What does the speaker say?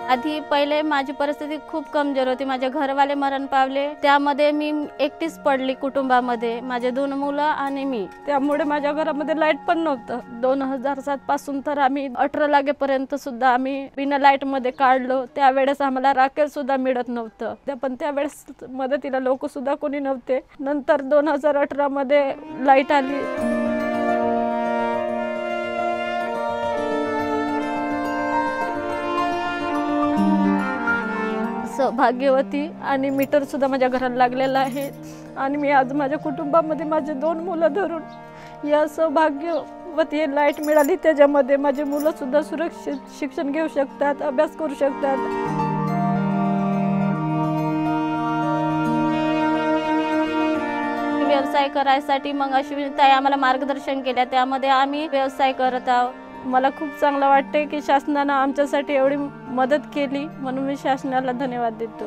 आधी पहिले माझी परिस्थिती खूप कमजोर होती। माझे घरवाले मरण पावले, त्यामध्ये मी एकटीच पडली कुटुंबामध्ये, माझे 2 मुलं आणि मी। त्यामुळे माझ्या घरामध्ये लाईट पण नव्हतं। 2007 पासून तर आम्ही 18 लागेपर्यंत सुद्धा आम्ही बिना लाईट मध्ये काढलो। त्यावेळेस आम्हाला राखेल सुद्धा मिळत नव्हतं, पण त्यावेळेस मदतीला लोक सुद्धा कोणी नव्हते। नंतर 2018 मध्ये लाईट आली। सौभाग्यवती आणि मीटर सुद्धा माझ्या घराला लागलेला आहे आणि मी आज माझ्या कुटुंबामध्ये माझे 2 मुलं धरून या सौभाग्यवती लाईट मिळाली, त्याच्यामध्ये माझे मुलं सुद्धा सुरक्षित शिक्षण घेऊ शकतात, अभ्यास करू शकतात। व्यवसाय करायसाठी मग अश्विनी ताई आम्हाला मार्गदर्शन केले, त्यामध्ये आम्ही व्यवसाय करत आहोत। मला खूप चांगलं वाटते की शासनाने आमच्यासाठी एवढी मदत केली, म्हणून मी शासनाला धन्यवाद देतो।